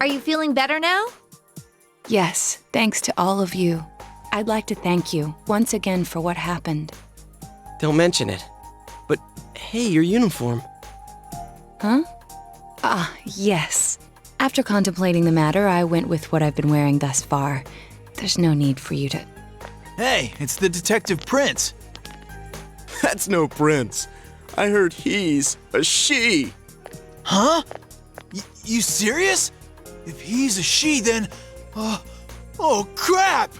Are you feeling better now? Yes, thanks to all of you. I'd like to thank you once again for what happened. Don't mention it. But hey, your uniform. Huh? Yes. After contemplating the matter, I went with what I've been wearing thus far. There's no need for you to... Hey, it's the Detective Prince. That's no prince. I heard he's a she. Huh? You serious? If he's a she, then... oh, crap!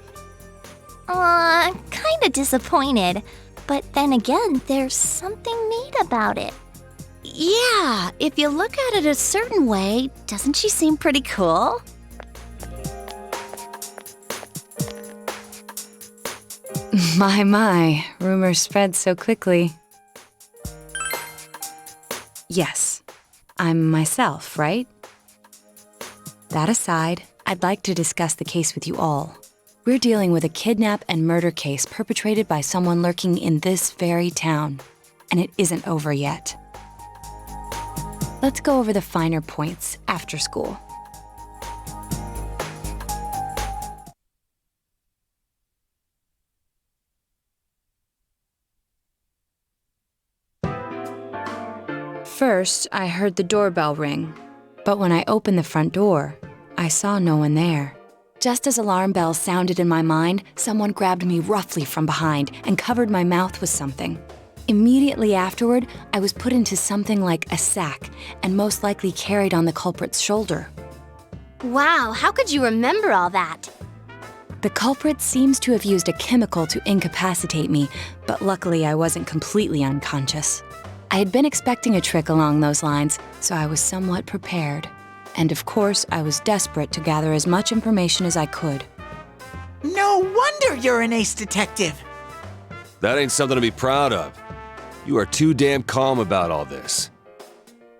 I'm kinda disappointed. But then again, there's something neat about it. Yeah, if you look at it a certain way, doesn't she seem pretty cool? My, rumors spread so quickly. Yes, I'm myself, right? That aside, I'd like to discuss the case with you all. We're dealing with a kidnap and murder case perpetrated by someone lurking in this very town, and it isn't over yet. Let's go over the finer points after school. First, I heard the doorbell ring, but when I opened the front door, I saw no one there. Just as alarm bells sounded in my mind, someone grabbed me roughly from behind and covered my mouth with something. Immediately afterward, I was put into something like a sack and most likely carried on the culprit's shoulder. Wow, how could you remember all that? The culprit seems to have used a chemical to incapacitate me, but luckily I wasn't completely unconscious. I had been expecting a trick along those lines, so I was somewhat prepared. And of course, I was desperate to gather as much information as I could. No wonder you're an ace detective! That ain't something to be proud of. You are too damn calm about all this.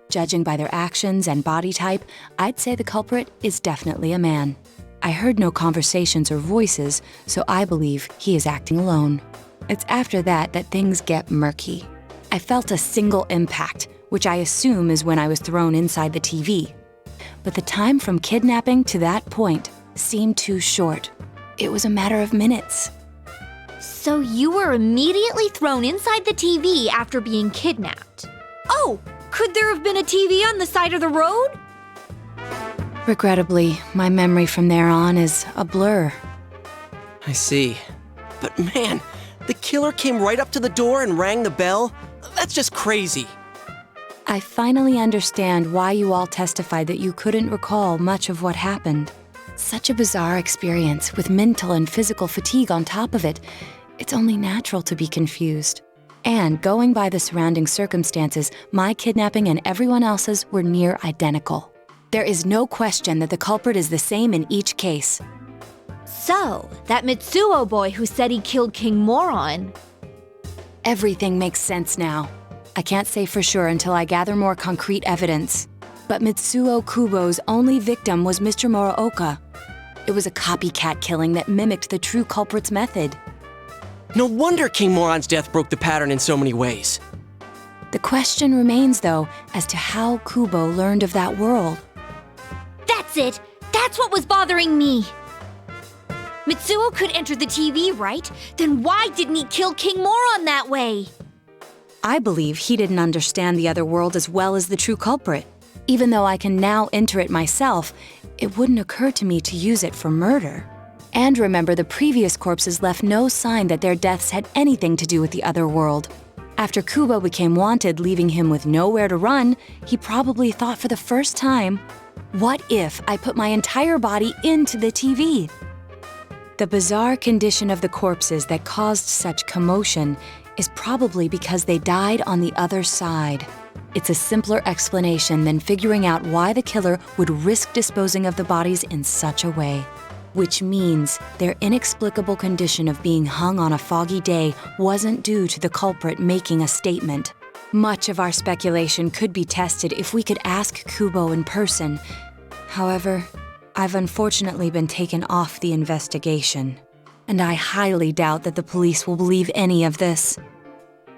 Judging by their actions and body type, I'd say the culprit is definitely a man. I heard no conversations or voices, so I believe he is acting alone. It's after that that things get murky. I felt a single impact, which I assume is when I was thrown inside the TV. But the time from kidnapping to that point seemed too short. It was a matter of minutes. So you were immediately thrown inside the TV after being kidnapped. Oh, could there have been a TV on the side of the road? Regrettably, my memory from there on is a blur. I see. But man, the killer came right up to the door and rang the bell? That's just crazy. I finally understand why you all testified that you couldn't recall much of what happened. Such a bizarre experience with mental and physical fatigue on top of it. It's only natural to be confused. And going by the surrounding circumstances, my kidnapping and everyone else's were near identical. There is no question that the culprit is the same in each case. So, that Mitsuo boy who said he killed King Moron. Everything makes sense now. I can't say for sure until I gather more concrete evidence. But Mitsuo Kubo's only victim was Mr. Muraoka. It was a copycat killing that mimicked the true culprit's method. No wonder King Moron's death broke the pattern in so many ways. The question remains, though, as to how Kubo learned of that world. That's it! That's what was bothering me! Mitsuo could enter the TV, right? Then why didn't he kill King Moron that way? I believe he didn't understand the other world as well as the true culprit. Even though I can now enter it myself, it wouldn't occur to me to use it for murder. And remember, the previous corpses left no sign that their deaths had anything to do with the other world. After Kubo became wanted, leaving him with nowhere to run, he probably thought for the first time, what if I put my entire body into the TV? The bizarre condition of the corpses that caused such commotion is probably because they died on the other side. It's a simpler explanation than figuring out why the killer would risk disposing of the bodies in such a way. Which means their inexplicable condition of being hung on a foggy day wasn't due to the culprit making a statement. Much of our speculation could be tested if we could ask Kubo in person. However, I've unfortunately been taken off the investigation, and I highly doubt that the police will believe any of this.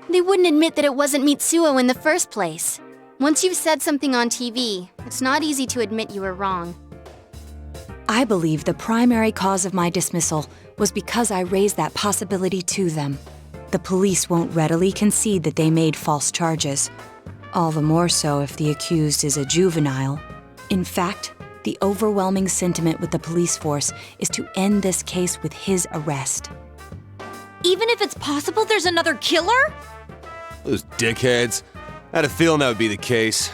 They wouldn't admit that it wasn't Mitsuo in the first place. Once you've said something on TV, it's not easy to admit you were wrong. I believe the primary cause of my dismissal was because I raised that possibility to them. The police won't readily concede that they made false charges. All the more so if the accused is a juvenile. In fact, the overwhelming sentiment with the police force is to end this case with his arrest. Even if it's possible there's another killer? Those dickheads. I had a feeling that would be the case.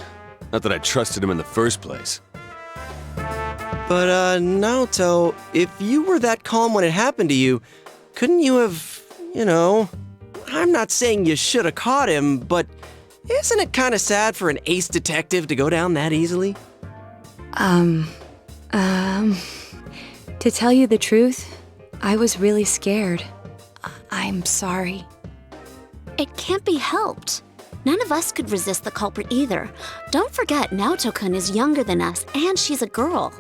Not that I trusted him in the first place. But, Naoto, if you were that calm when it happened to you, couldn't you have, I'm not saying you should have caught him, but isn't it kind of sad for an ace detective to go down that easily? To tell you the truth, I was really scared. I'm sorry. It can't be helped. None of us could resist the culprit either. Don't forget, Naoto-kun is younger than us, and she's a girl.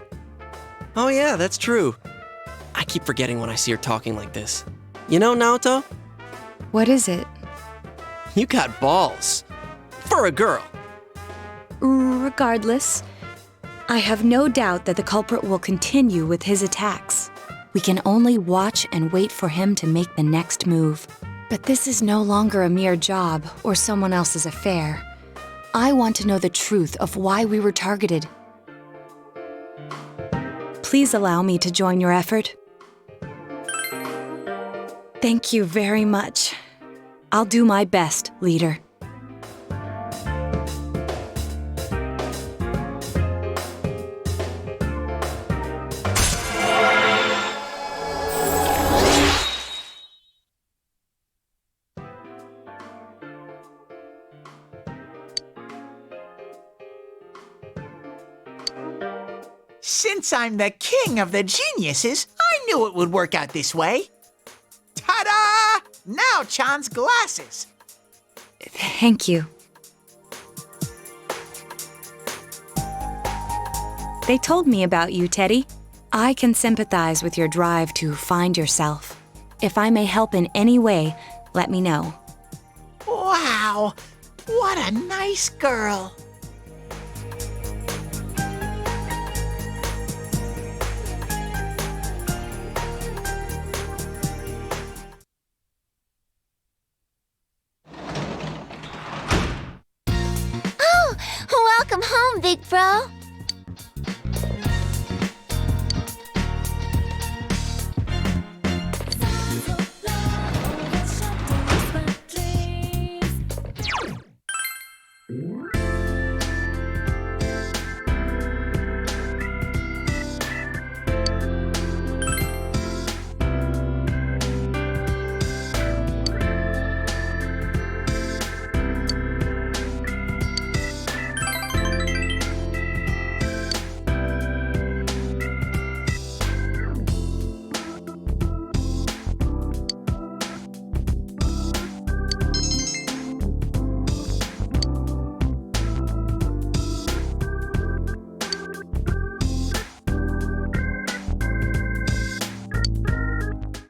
Oh yeah, that's true. I keep forgetting when I see her talking like this. You know, Naoto, What is it? you got balls. For a girl. Regardless, I have no doubt that the culprit will continue with his attacks. We can only watch and wait for him to make the next move. But this is no longer a mere job or someone else's affair. I want to know the truth of why we were targeted. Please allow me to join your effort. Thank you very much. I'll do my best, leader. Since I'm the king of the geniuses, I knew it would work out this way. Ta-da! Now Chan's glasses. Thank you. They told me about you, Teddy. I can sympathize with your drive to find yourself. If I may help in any way, let me know. Wow, what a nice girl. Welcome home, big bro.